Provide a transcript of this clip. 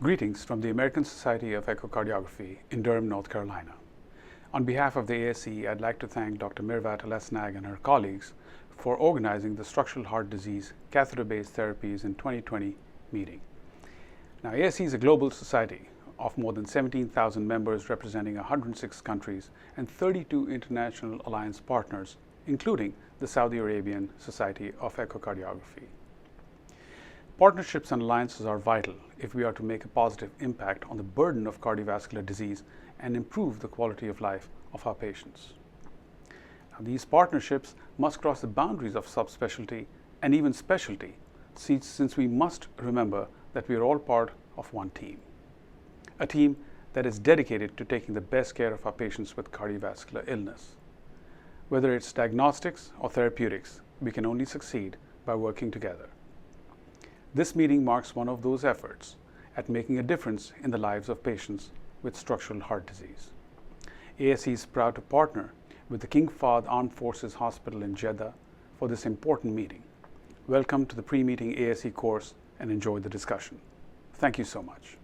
Greetings from the American Society of Echocardiography in Durham, North Carolina. On behalf of the ASE, I'd like to thank Dr. Mirvat Alesnag and her colleagues for organizing the Structural Heart Disease Catheter-Based Therapies in 2020 meeting. Now, ASE is a global society of more than 17,000 members representing 106 countries and 32 international alliance partners, including the Saudi Arabian Society of Echocardiography. Partnerships and alliances are vital if we are to make a positive impact on the burden of cardiovascular disease and improve the quality of life of our patients. Now, these partnerships must cross the boundaries of subspecialty and even specialty, since we must remember that we are all part of one team. A team that is dedicated to taking the best care of our patients with cardiovascular illness. Whether it's diagnostics or therapeutics, we can only succeed by working together. This meeting marks one of those efforts at making a difference in the lives of patients with structural heart disease. ASE is proud to partner with the King Fahd Armed Forces Hospital in Jeddah for this important meeting. Welcome to the pre-meeting ASE course and enjoy the discussion. Thank you so much.